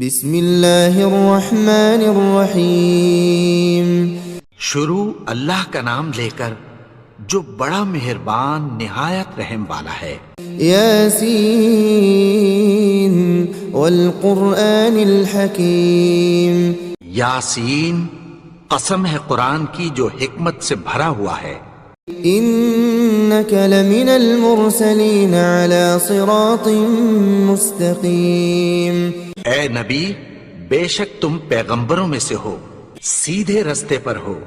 بسم اللہ الرحمن الرحیم۔ شروع اللہ کا نام لے کر جو بڑا مہربان نہایت رحم والا ہے۔ یاسین والقرآن الحکیم۔ یاسین، قسم ہے قرآن کی جو حکمت سے بھرا ہوا ہے۔ انک لمن المرسلین علی صراط مستقیم۔ اے نبی، بے شک تم پیغمبروں میں سے ہو، سیدھے رستے پر ہو۔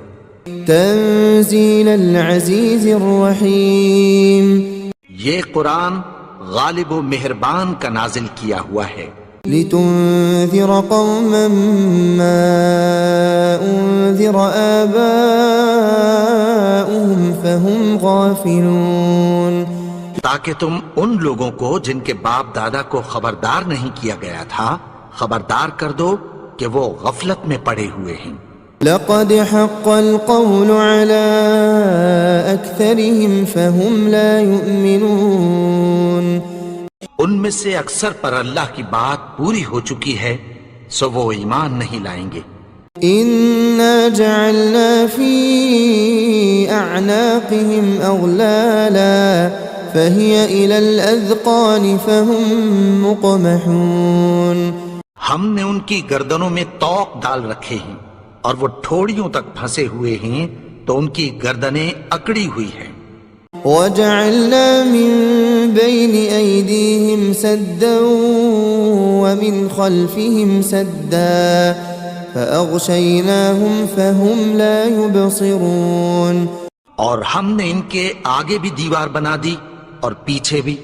تنزیل العزیز الرحیم۔ یہ قرآن غالب و مہربان کا نازل کیا ہوا ہے۔ لتنذر قوما ما انذر آباؤهم فهم غافلون۔ تاکہ تم ان لوگوں کو جن کے باپ دادا کو خبردار نہیں کیا گیا تھا خبردار کر دو کہ وہ غفلت میں پڑے ہوئے ہیں۔ لقد حق القول على أكثرهم فهم لا يؤمنون۔ ان میں سے اکثر پر اللہ کی بات پوری ہو چکی ہے سو وہ ایمان نہیں لائیں گے۔ إنا جعلنا في أعناقهم أغلالا فهي إلى الأذقان فهم مقمحون۔ ہم نے ان کی گردنوں میں طوق ڈال رکھے ہیں اور وہ ٹھوڑیوں تک پھنسے ہوئے ہیں تو ان کی گردنیں اکڑی ہوئی ہیں۔ وجعلنا من بين أيديهم سدا ومن خلفهم سدا فأغشيناهم فهم لا يبصرون۔ اور ہم نے ان کے آگے بھی دیوار بنا دی اور پیچھے بھی،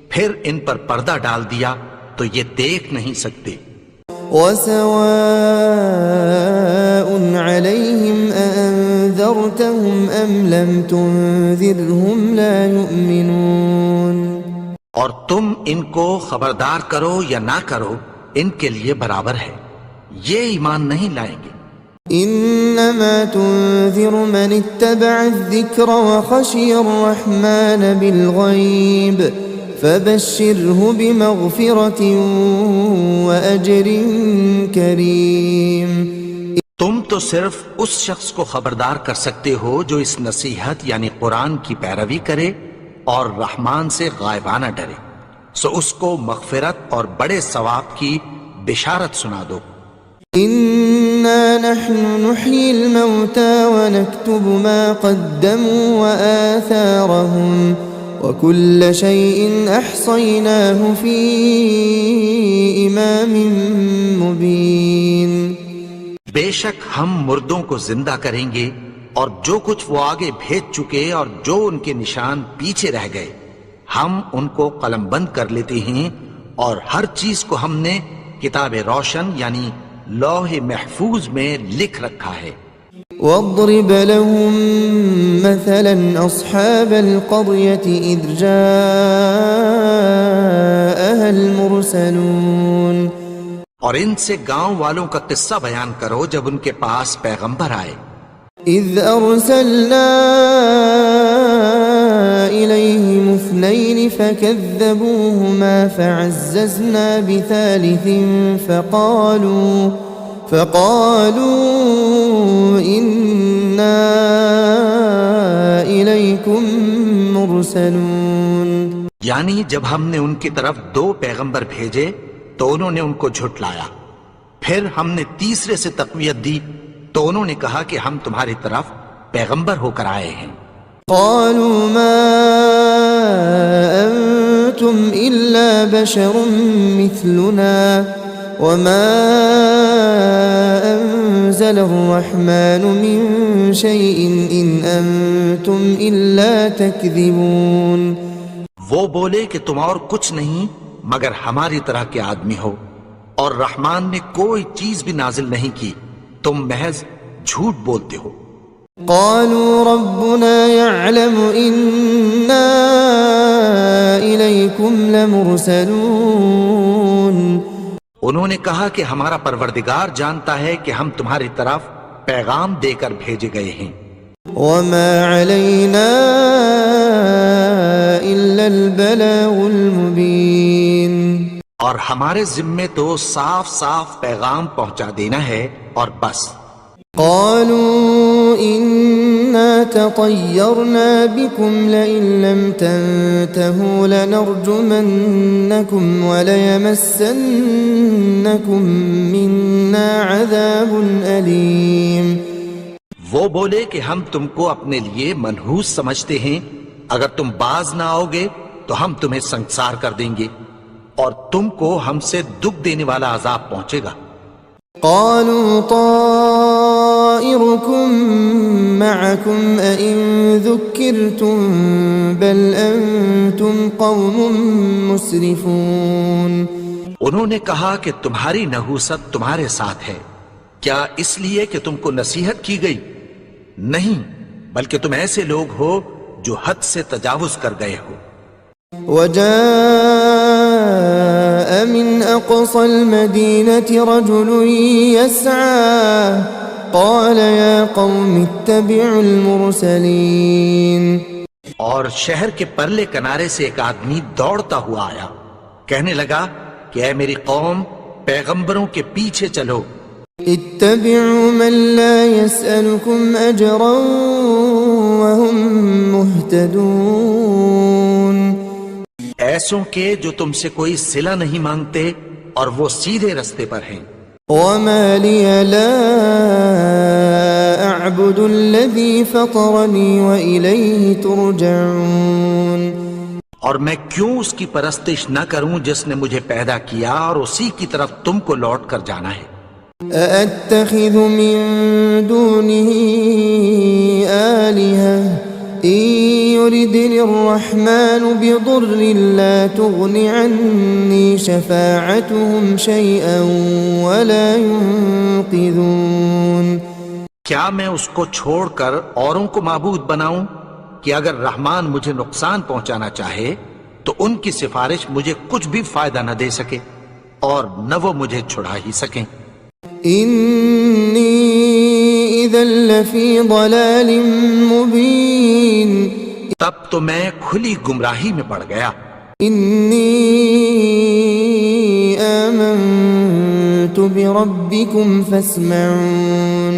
پھر ان پر پردہ ڈال دیا تو یہ دیکھ نہیں سکتے۔ وسواء عليهم أأنذرتهم أم لم تنذرهم لا يؤمنون۔ اور تم ان کو خبردار کرو یا نہ کرو ان کے لیے برابر ہے، یہ ایمان نہیں لائیں گے۔ انما تنذر من اتبع الذکر وخشی الرحمن بالغیب فبشره بمغفرة وأجر کریم۔ تم تو صرف اس شخص کو خبردار کر سکتے ہو جو اس نصیحت یعنی قرآن کی پیروی کرے اور رحمان سے غائبانہ ڈرے، سو اس کو مغفرت اور بڑے ثواب کی بشارت سنا دو۔ إنا نحن نحيي الموتى ونكتب ما قدموا وآثارهم وكل شيء أحصيناه في إمام مبين۔ بے شک ہم مردوں کو زندہ کریں گے اور جو کچھ وہ آگے بھیج چکے اور جو ان کے نشان پیچھے رہ گئے ہم ان کو قلم بند کر لیتے ہیں، اور ہر چیز کو ہم نے کتاب روشن یعنی لوح محفوظ میں لکھ رکھا ہے۔ واضرب لهم مثلا أصحاب القرية إذ جاءها المرسلون۔ اور ان سے گاؤں والوں کا قصہ بیان کرو جب ان کے پاس پیغمبر آئے۔ إذ أرسلنا إليهم اثنين فكذبوهما فعززنا بثالث فقالوا إنا إليكم مرسلون۔ یعنی جب ہم نے ان کی طرف دو پیغمبر بھیجے تو انہوں نے ان کو جھٹلایا، پھر ہم نے تیسرے سے تقویت دی تو انہوں نے کہا کہ ہم تمہاری طرف پیغمبر ہو کر آئے ہیں۔ قالوا ما أنتم إلا بشر مثلنا وما أنزل الرحمن من شيء إن أنتم إلا تكذبون۔ وہ بولے کہ تم اور کچھ نہیں مگر ہماری طرح کے آدمی ہو، اور رحمان نے کوئی چیز بھی نازل نہیں کی، تم محض جھوٹ بولتے ہو۔ قالوا ربنا يعلم إنا إليكم لمرسلون۔ انہوں نے کہا کہ ہمارا پروردگار جانتا ہے کہ ہم تمہاری طرف پیغام دے کر بھیجے گئے ہیں۔ وما علينا إلا البلاغ المبين۔ اور ہمارے ذمے تو صاف صاف پیغام پہنچا دینا ہے اور بس. قالوا إنا تطيرنا بكم لئن لم تنتهوا لنرجمنكم وليمسنكم منا عذاب أليم. وہ بولے کہ ہم تم کو اپنے لیے منحوس سمجھتے ہیں، اگر تم باز نہ آؤ گے تو ہم تمہیں سنسار کر دیں گے اور تم کو ہم سے دکھ دینے والا عذاب پہنچے گا. قالوا طائركم معكم أئن ذكرتم بل أنتم قوم مسرفون. انہوں نے کہا کہ تمہاری نحوست تمہارے ساتھ ہے، کیا اس لیے کہ تم کو نصیحت کی گئی؟ نہیں، بلکہ تم ایسے لوگ ہو جو حد سے تجاوز کر گئے ہو. وجاء من أقصى المدينة رجل يسعى قال يا قوم اتبعوا المرسلين. اور شہر کے پرلے کنارے سے ایک آدمی دوڑتا ہوا آیا، کہنے لگا کہ اے میری قوم، پیغمبروں کے پیچھے چلو. اتبعوا من لا يسألكم أجرا وهم مهتدون. ایسوں کے جو تم سے کوئی صلہ نہیں مانگتے اور وہ سیدھے رستے پر ہیں. وما لي لا أعبد الذي فطرني وإليه ترجعون. اور میں کیوں اس کی پرستش نہ کروں جس نے مجھے پیدا کیا اور اسی کی طرف تم کو لوٹ کر جانا ہے. أأتخذ من دونه آلهة إن يردني الرحمن بضر لا تغن عني شفاعتهم شيئا ولا ينقذون. کیا میں اس کو چھوڑ کر اوروں کو معبود بناؤں کہ اگر رحمان مجھے نقصان پہنچانا چاہے تو ان کی سفارش مجھے کچھ بھی فائدہ نہ دے سکے اور نہ وہ مجھے چھڑا ہی سکیں. إني إذا لفي ضلال مبين. تب تو میں کھلی گمراہی میں پڑ گیا. إني آمنت بربكم فاسمعون.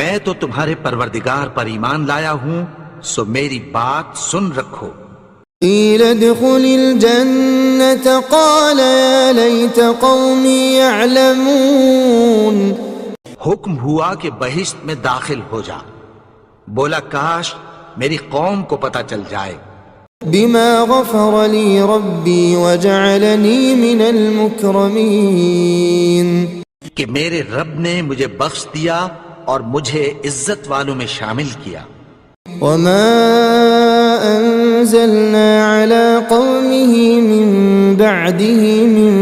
میں تو تمہارے پروردگار پر ایمان لایا ہوں، سو میری بات سن رکھو. قيل ادخل الجنة قال يا ليت قومي يعلمون. حکم ہوا کہ بہشت میں داخل ہو جا. بولا کاش میری قوم کو پتہ چل جائے. بما غفر لي ربي وجعلني من المكرمين. کہ میرے رب نے مجھے بخش دیا اور مجھے عزت والوں میں شامل کیا. وما أنزلنا على قومه من بعده من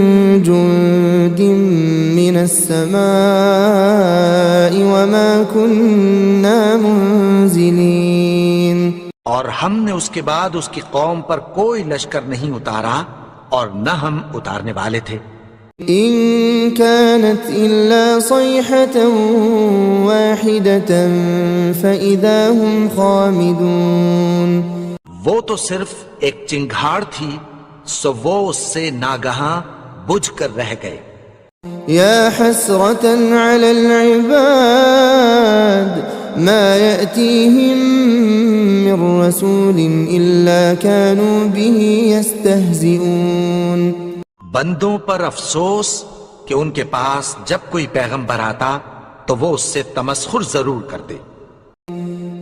جند من السماء وما كنا منزلين. اور ہم نے اس کے بعد اس کی قوم پر کوئی لشکر نہیں اتارا اور نہ ہم اتارنے والے تھے. إن كانت إلا صيحة واحدة فإذا هم خامدون. وہ تو صرف ایک چنگھاڑ تھی، سو وہ اس سے ناگہاں بجھ کر رہ گئے. يا حسرة على العباد ما يأتيهم من رسول إلا كانوا به يستهزئون. بندوں پر افسوس کہ ان کے پاس جب کوئی پیغمبر آتا تو وہ اس سے تمسخر ضرور کرتے.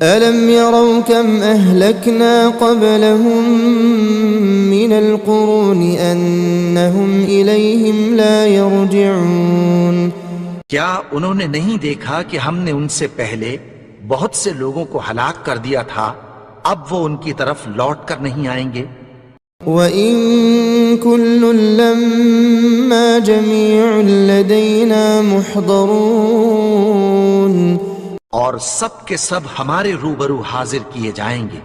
ألم يروا كم أهلكنا قبلهم من القرون أنهم إليهم لا يرجعون. کیا انہوں نے نہیں دیکھا کہ ہم نے ان سے پہلے بہت سے لوگوں کو ہلاک کر دیا تھا، اب وہ ان کی طرف لوٹ کر نہیں آئیں گے. وَإِن كُلٌّ لَّمَّا جَمِيعٌ لَّدَيْنَا مُحْضَرُونَ. اور سب کے سب ہمارے روبرو حاضر کیے جائیں گے.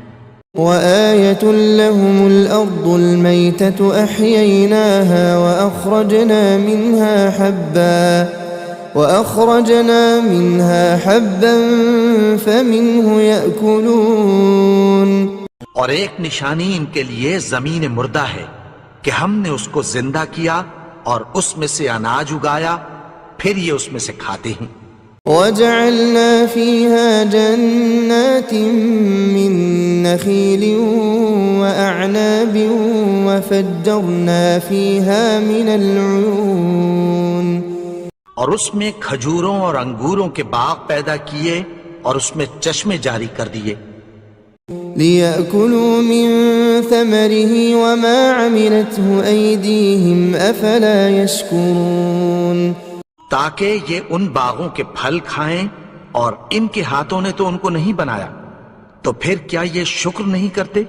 وآية لهم الأرض الميتة أحييناها وأخرجنا منها حبا فمنه يأكلون. اور ایک نشانی ان کے لیے زمین مردہ ہے کہ ہم نے اس کو زندہ کیا اور اس میں سے اناج اگایا، پھر یہ اس میں سے کھاتے ہیں۔ وجعلنا فيها جنات من نخيل وأعناب وفجرنا فيها من العيون، اور اس میں کھجوروں اور انگوروں کے باغ پیدا کیے اور اس میں چشمے جاری کر دیے، ليأكلوا من ثمره وما عملته أيديهم أفلا يشكرون، تاکہ یہ ان باغوں کے پھل کھائیں، اور ان کے ہاتھوں نے تو ان کو نہیں بنایا، تو پھر کیا یہ شکر نہیں کرتے؟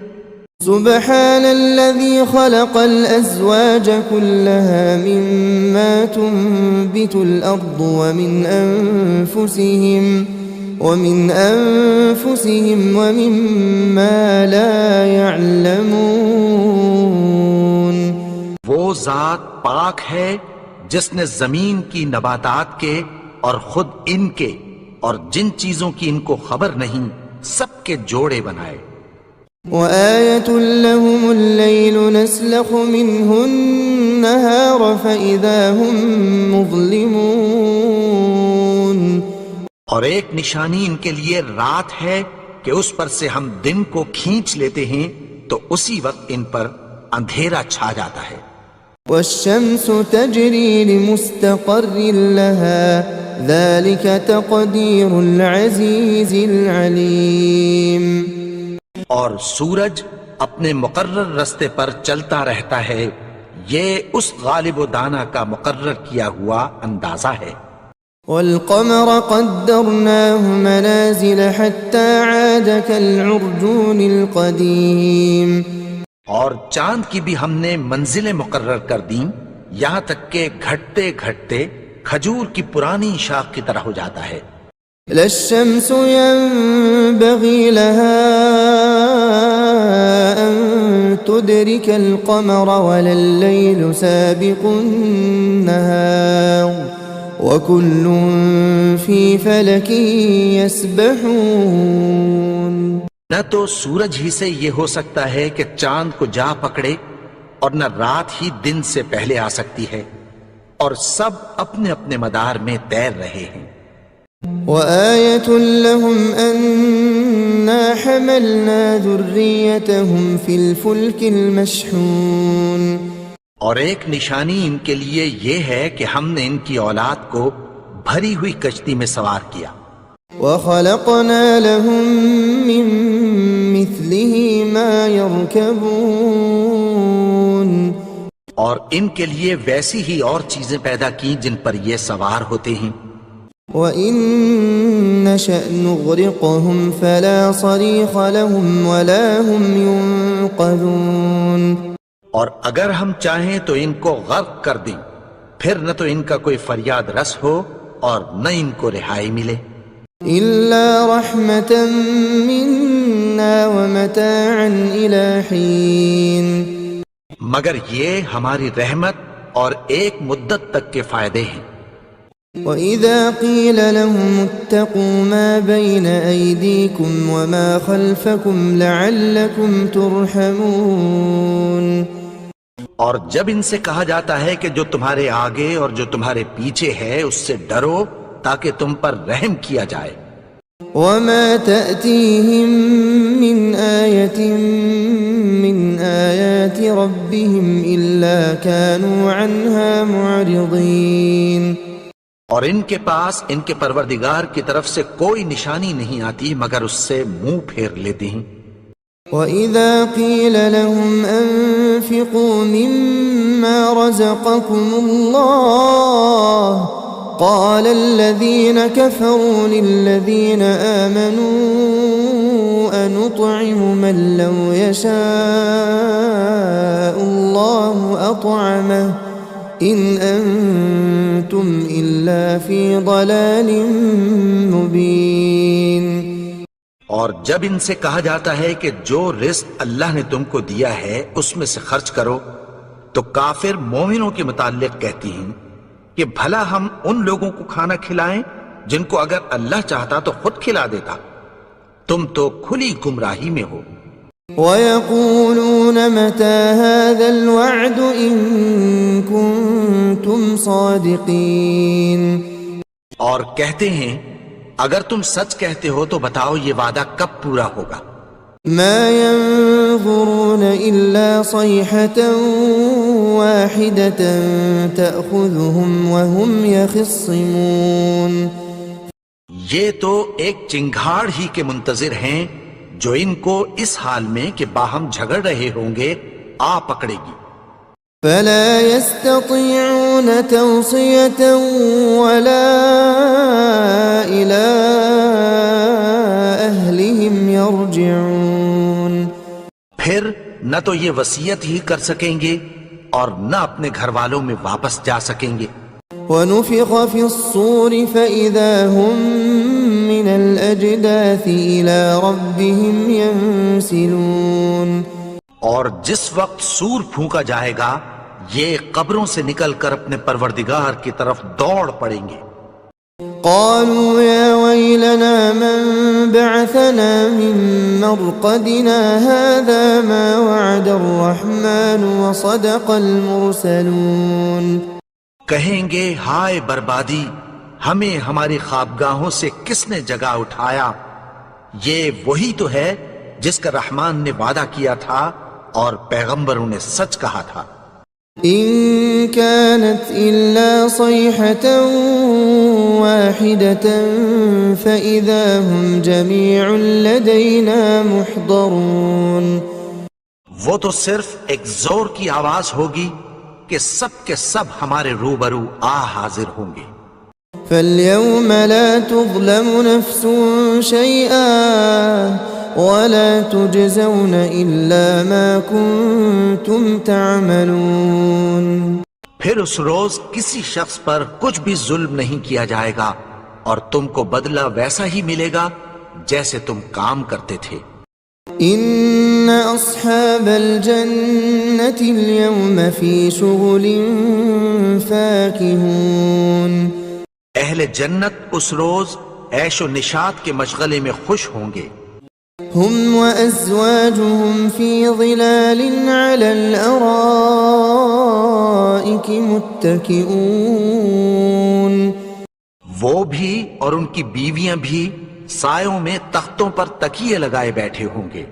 سبحان الذي خلق الأزواج كلها مما تنبت الأرض ومن أنفسهم ومما لا يعلمون، وہ ذات پاک ہے جس نے زمین کی نباتات کے اور خود ان کے اور جن چیزوں کی ان کو خبر نہیں سب کے جوڑے بنائے۔ وآية لهم الليل نسلخ منه النهار فإذا هم مظلمون، اور ایک نشانی ان کے لیے رات ہے کہ اس پر سے ہم دن کو کھینچ لیتے ہیں تو اسی وقت ان پر اندھیرا چھا جاتا ہے۔ والشمس تجري لمستقر لها ذلك تقدير العزيز العليم، اور سورج اپنے مقرر رستے پر چلتا رہتا ہے، یہ اس غالب و دانا کا مقرر کیا ہوا اندازہ ہے۔ والقمر قدرناه منازل حتى عاد كالعرجون القديم، اور چاند کی بھی ہم نے منزلیں مقرر کر دیں، یہاں تک کہ گھٹتے گھٹتے کھجور کی پرانی شاخ کی طرح ہو جاتا ہے۔ لا الشمس ينبغي لها أن تدرك القمر ولا الليل سابق النهار وكل في فلك يسبحون، نہ تو سورج ہی سے یہ ہو سکتا ہے کہ چاند کو جا پکڑے، اور نہ رات ہی دن سے پہلے آ سکتی ہے، اور سب اپنے اپنے مدار میں تیر رہے ہیں۔ وآية لهم أنا حملنا ذريتهم في الفلك المشحون، اور ایک نشانی ان کے لیے یہ ہے کہ ہم نے ان کی اولاد کو بھری ہوئی کشتی میں سوار کیا، وخلقنا لهم من مثله ما يركبون، اور ان کے لیے ویسی ہی اور چیزیں پیدا کی جن پر یہ سوار ہوتے ہیں۔ وَإِن نَّشَأْ نُغْرِقْهُمْ فَلَا صَرِيخَ لَهُمْ وَلَا هُمْ يُنقَذُونَ، اور اگر ہم چاہیں تو ان کو غرق کر دیں، پھر نہ تو ان کا کوئی فریاد رس ہو اور نہ ان کو رہائی ملے۔ إِلَّا رَحْمَةً مِنَّا وَمَتَاعًا إِلَى حِينٍ، مگر یہ ہماری رحمت اور ایک مدت تک کے فائدے ہیں۔ وَإِذَا قِيلَ لَهُمُ اتَّقُوا مَا بَيْنَ أَيْدِيكُمْ وَمَا خَلْفَكُمْ لَعَلَّكُمْ تُرْحَمُونَ، اور جب ان سے کہا جاتا ہے کہ جو تمہارے آگے اور جو تمہارے پیچھے ہے اس سے ڈرو تاکہ تم پر رحم کیا جائے۔ وَمَا تَأْتِيهِم مِّنْ آيَةٍ مِّنْ آيَاتِ رَبِّهِمْ إِلَّا كَانُوا عَنْهَا مُعْرِضِينَ، اور ان کے پاس ان کے پروردگار کی طرف سے کوئی نشانی نہیں آتی مگر اس سے منہ پھیر لیتے ہیں۔ وَإِذَا قِيلَ لَهُمْ أَنفِقُوا مِمَّا رَزَقَكُمُ اللَّهُ قَالَ الَّذِينَ كَفَرُوا لِلَّذِينَ آمَنُوا أَنُطْعِمُ مَن لَّوْ يَشَاءُ اللَّهُ أَطْعَمَهُ إِنْ أَنتُمْ إِلَّا فِي ضَلَالٍ مُبِينٍ، اور جب ان سے کہا جاتا ہے کہ جو رزق اللہ نے تم کو دیا ہے اس میں سے خرچ کرو، تو کافر مومنوں کے متعلق کہتی ہیں کہ بھلا ہم ان لوگوں کو کھانا کھلائیں جن کو اگر اللہ چاہتا تو خود کھلا دیتا، تم تو کھلی گمراہی میں ہو۔ وَيَقُولُونَ مَتَى هَذَا الْوَعْدُ إِن كُنتُمْ صَادِقِينَ اور کہتے ہیں اگر تم سچ کہتے ہو تو بتاؤ یہ وعدہ کب پورا ہوگا؟ مَا يَنظُرُونَ إِلَّا صَيْحَةً وَاحِدَةً تَأْخُذُهُمْ وَهُمْ يَخِصِّمُونَ یہ تو ایک چنگھاڑ ہی کے منتظر ہیں جو ان کو اس حال میں کہ باہم جھگڑ رہے ہوں گے آ پکڑے گی۔ فَلَا يَسْتَطِيعُونَ تَوْصِيَةً وَلَا إِلَىٰ أَهْلِهِمْ يَرْجِعُونَ پھر نہ تو یہ وصیت ہی کر سکیں گے اور نہ اپنے گھر والوں میں واپس جا سکیں گے۔ وَنُفِخَ فِي الصُّورِ فَإِذَا هُم مِّنَ الْأَجْدَاثِ إِلَىٰ رَبِّهِمْ يَنسِلُونَ اور جس وقت سور پھونکا جائے گا یہ قبروں سے نکل کر اپنے پروردگار کی طرف دوڑ پڑیں گے۔ قالوا يا ويلنا من بعثنا من مرقدنا هذا ما وعد الرحمن وصدق المرسلون کہیں گے ہائے بربادی، ہمیں ہماری خوابگاہوں سے کس نے جگا اٹھایا؟ یہ وہی تو ہے جس کا رحمان نے وعدہ کیا تھا اور پیغمبروں نے سچ کہا تھا۔ إن كانت إلا صيحة واحدة فإذا هم جميع لدينا محضرون وہ تو صرف ایک زور کی آواز ہوگی کہ سب کے سب ہمارے روبرو حاضر ہوں گے۔ فاليوم لا تظلم نفس شيئا ولا تجزون إلا ما كنتم تعملون پھر اس روز کسی شخص پر کچھ بھی ظلم نہیں کیا جائے گا اور تم کو بدلہ ویسا ہی ملے گا جیسے تم کام کرتے تھے۔ إن أصحاب الجنة اليوم في شغل فاكهون اہل جنت اس روز عیش و نشاط کے مشغلے میں خوش ہوں گے۔ هم وأزواجهم في ظلال على الأرائك متكئون وہ بھی اور ان کی بیویاں بھی سایوں میں تختوں پر تکیے لگائے بیٹھے ہوں گے۔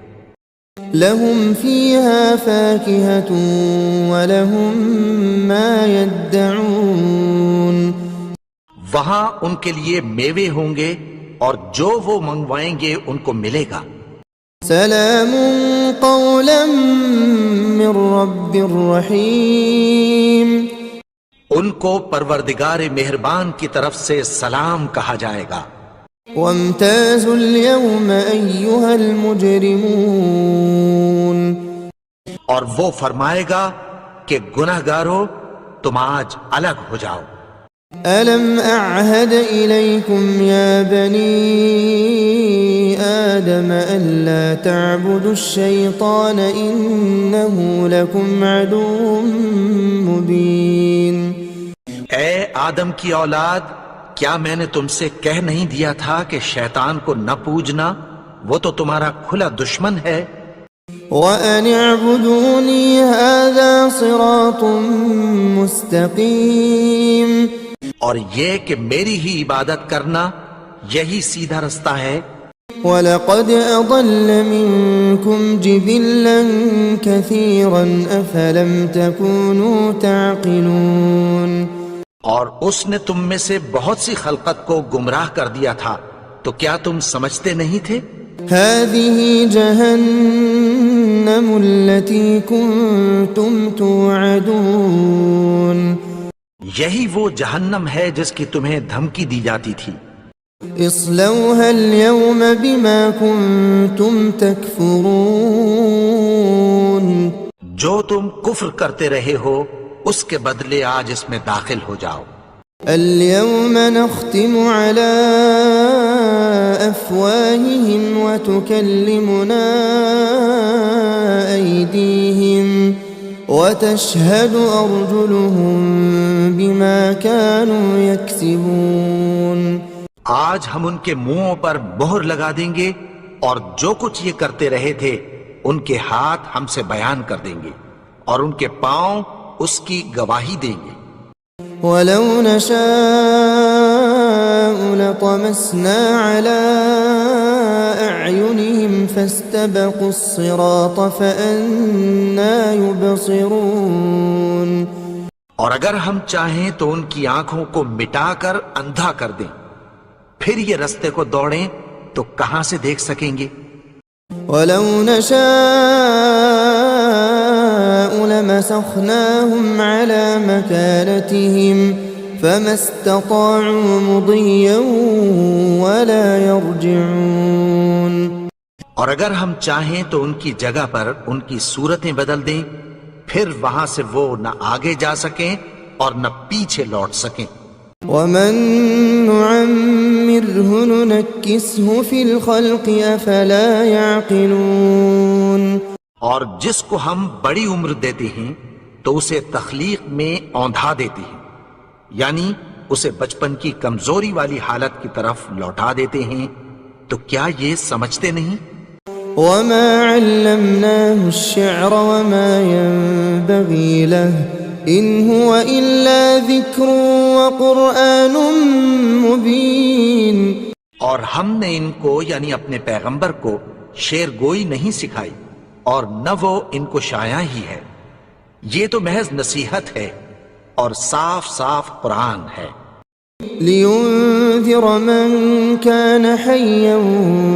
لهم فيها فاكهة ولهم ما يدعون وہاں ان کے لیے میوے ہوں گے اور جو وہ منگوائیں گے ان کو ملے گا۔ سلام قولا من رب رحیم ان کو پروردگار مہربان کی طرف سے سلام کہا جائے گا۔ وامتازوا اليوم أيها المجرمون اور وہ فرمائے گا کہ گنہگارو تم آج الگ ہو جاؤ۔ ألم أعهد إليكم يا بني آدم ألا تعبدوا الشيطان إنه لكم عدو مبين اے آدم کی اولاد، کیا میں نے تم سے کہہ نہیں دیا تھا کہ شیطان کو نہ پوجنا، وہ تو تمہارا کھلا دشمن ہے۔ وَأَنِ اعْبُدُونِي هَذَا صِرَاطٌ مُسْتَقِيمٌ اور یہ کہ میری ہی عبادت کرنا یہی سیدھا رستہ ہے۔ وَلَقَدْ أَضَلَّ مِنكُمْ جِبِلًّا كَثِيرًا أَفَلَمْ تَكُونُوا تَعْقِلُونَ اور اس نے تم میں سے بہت سی خلقت کو گمراہ کر دیا تھا، تو کیا تم سمجھتے نہیں تھے؟ هَذِهِ جَهَنَّمُ الَّتِي كُنتُمْ تُوعَدُونَ یہی وہ جہنم ہے جس کی تمہیں دھمکی دی جاتی تھی۔ اصلوها اليوم بما كنتم تكفرون جو تم کفر کرتے رہے ہو اس کے بدلے آج اس میں داخل ہو جاؤ۔ اليوم نختم على أفواههم وتكلمنا أيديهم وتشهد أرجلهم بما كانوا يكسبون آج ہم ان کے منہوں پر مہر لگا دیں گے اور جو کچھ یہ کرتے رہے تھے ان کے ہاتھ ہم سے بیان کر دیں گے اور ان کے پاؤں اس کی گواہی دیں گے۔ وَلَوْ نَشَاءُ لَطَمَسْنَا عَلَىٰ أَعْيُنِهِمْ فَاسْتَبَقُوا الصِّرَاطَ فَأَنَّىٰ يُبْصِرُونَ۔ اور اگر ہم چاہیں تو ان کی آنکھوں کو مٹا کر اندھا کر دیں، پھر یہ رستے کو دوڑیں تو کہاں سے دیکھ سکیں گے؟ وَلَوْ نَشَاءُ لَمَسَخْنَاهُمْ عَلَىٰ مَكَانَتِهِمْ فَمَا اسْتَطَاعُوا مُضِيًّا وَلَا يَرْجِعُونَ۔ اور اگر ہم چاہیں تو ان کی جگہ پر ان کی صورتیں بدل دیں، پھر وہاں سے وہ نہ آگے جا سکیں اور نہ پیچھے لوٹ سکیں۔ وَمَن نُّعَمِّرْهُ نُنَكِّسْهُ فِي الْخَلْقِ أَفَلَا يَعْقِلُونَ۔ اور جس کو ہم بڑی عمر دیتے ہیں تو اسے تخلیق میں اوندھا دیتے ہیں، یعنی اسے بچپن کی کمزوری والی حالت کی طرف لوٹا دیتے ہیں، تو کیا یہ سمجھتے نہیں؟ وَمَا عَلَّمْنَاهُ الشِّعْرَ وَمَا يَنبَغِي لَهُ إِنْ هُوَ إِلَّا ذِكْرٌ وَقُرْآنٌ مُبِينٌ۔ اور ہم نے ان کو یعنی اپنے پیغمبر کو شعر گوئی نہیں سکھائی اور نہ وہ ان کو شایع ہی ہے، یہ تو محض نصیحت ہے اور صاف صاف قرآن ہے۔ لِيُنذِرَ مَن كَانَ حَيًّا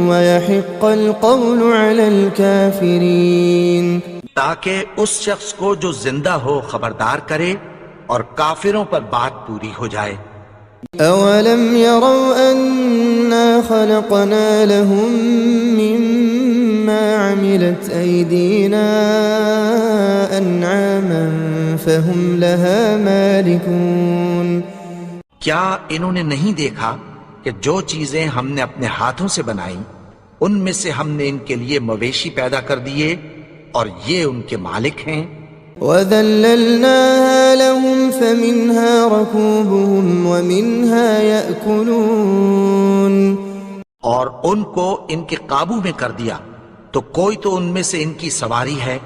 وَيَحِقَّ الْقَوْلُ عَلَى الْكَافِرِينَ، تاکہ اس شخص کو جو زندہ ہو خبردار کرے اور کافروں پر بات پوری ہو جائے۔ أَوَلَمْ يَرَوْا أَنَّا خَلَقْنَا لَهُم مِّمَّا عَمِلَتْ أَيْدِينَا أَنْعَامًا فَهُمْ لَهَا مَالِكُونَ۔ کیا انہوں نے نہیں دیکھا کہ جو چیزیں ہم نے اپنے ہاتھوں سے بنائیں ان میں سے ہم نے ان کے لیے مویشی پیدا کر دیے اور یہ ان کے مالک ہیں۔ وَذَلَّلْنَاهَا لَهُمْ فَمِنْهَا رَكُوبُهُمْ وَمِنْهَا يَأْكُلُونَ۔ اور ان کو ان کے قابو میں کر دیا تو کوئی تو ان میں سے ان کی سواری ہے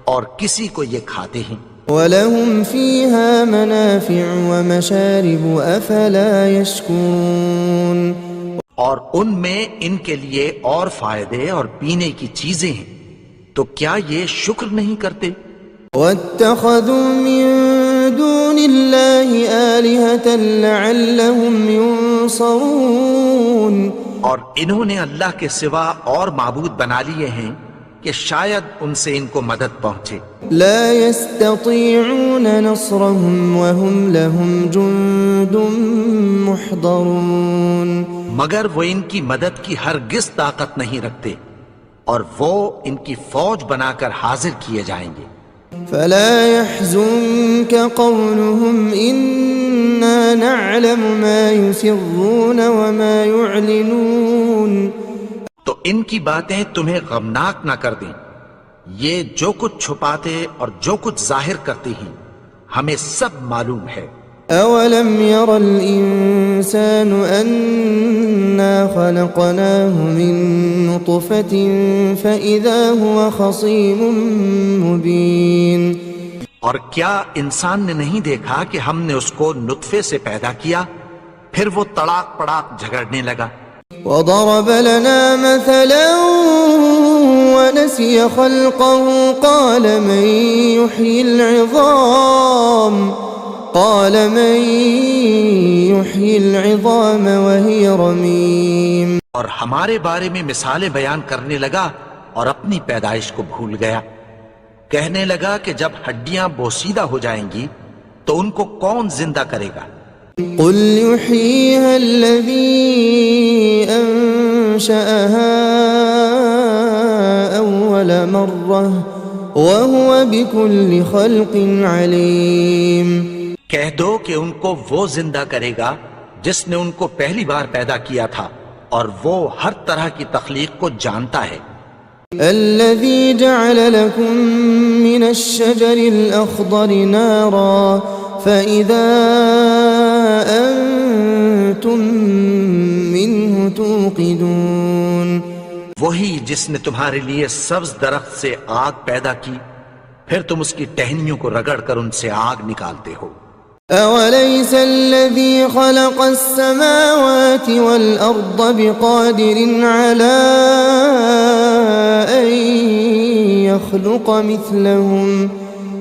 اور کسی کو یہ کھاتے ہیں۔ وَلَهُمْ فِيهَا مَنَافِعُ وَمَشَارِبُ أَفَلَا يَشْكُرُونَ۔ اور ان میں ان کے لیے اور فائدے اور پینے کی چیزیں ہیں، تو کیا یہ شکر نہیں کرتے؟ وَاتَّخَذُوا مِن دُونِ اللَّهِ آلِهَةً لَعَلَّهُمْ يُنصَرُونَ۔ اور انہوں نے اللہ کے سوا اور معبود بنا لیے ہیں کہ شاید ان سے ان کو مدد پہنچے۔ لا يستطيعون نصرهم وهم لهم جند محضرون۔ مگر وہ ان کی مدد کی ہرگز طاقت نہیں رکھتے اور وہ ان کی فوج بنا کر حاضر کیے جائیں گے۔ فلا يحزنك قولهم إنا نعلم ما يسرون وما يعلنون۔ تو ان کی باتیں تمہیں غمناک نہ کر دیں، یہ جو کچھ چھپاتے اور جو کچھ ظاہر کرتے ہیں ہمیں سب معلوم ہے۔ أولم ير الإنسان أنا خلقناه من نطفة فإذا هو خصيم مبين۔ اور کیا انسان نے نہیں دیکھا کہ ہم نے اس کو نطفے سے پیدا کیا، پھر وہ تڑاک پڑاک جھگڑنے لگا۔ وضرب لنا مثلا ونسي خلقه قال من يحيي العظام وهي رميم۔ اور ہمارے بارے میں مثالیں بیان کرنے لگا اور اپنی پیدائش کو بھول گیا، کہنے لگا کہ جب ہڈیاں بوسیدہ ہو جائیں گی تو ان کو کون زندہ کرے گا؟ قل يحييها الذي أنشأها أول مرة وهو بكل خلق عليم۔ کہہ دو کہ ان کو وہ زندہ کرے گا جس نے ان کو پہلی بار پیدا کیا تھا اور وہ ہر طرح کی تخلیق کو جانتا ہے۔ الذي جعل لكم من الشجر الأخضر نارا فإذا أنتم منه توقدون۔ وہی جس نے تمہارے لیے سبز درخت سے آگ پیدا کی، پھر تم اس کی ٹہنیوں کو رگڑ کر ان سے آگ نکالتے ہو۔ أوليس الذي خلق السماوات والأرض بقادر على أن يخلق مثلهم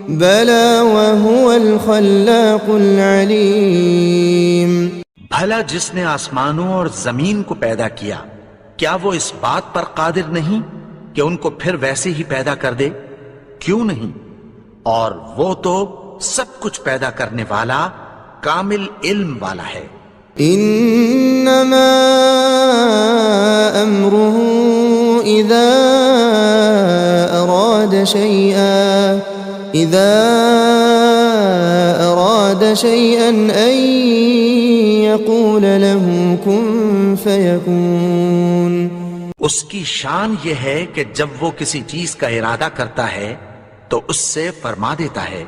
بلى وهو الخلاق العليم۔ بھلا جس نے آسمانوں اور زمین کو پیدا کیا، کیا وہ اس بات پر قادر نہیں کہ ان کو پھر ویسے ہی پیدا کر دے؟ کیوں نہیں؟ اور وہ تو سب کچھ پیدا کرنے والا، کامل علم والا ہے۔ انما امره اذا اراد شيئا ان يقول له كن فيكون۔ اس کی شان یہ ہے کہ جب وہ کسی چیز کا ارادہ کرتا ہے تو اس سے فرما دیتا ہے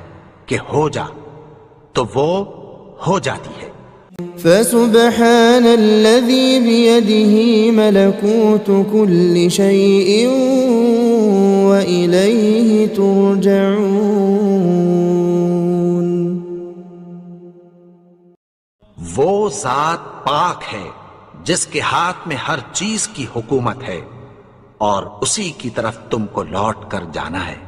کہ ہو جا، تو وہ ہو جاتی ہے۔ فسبحان الذي بيده ملكوت كل شيء وإليه ترجعون۔ وہ ذات پاک ہے جس کے ہاتھ میں ہر چیز کی حکومت ہے، اور اسی کی طرف تم کو لوٹ کر جانا ہے۔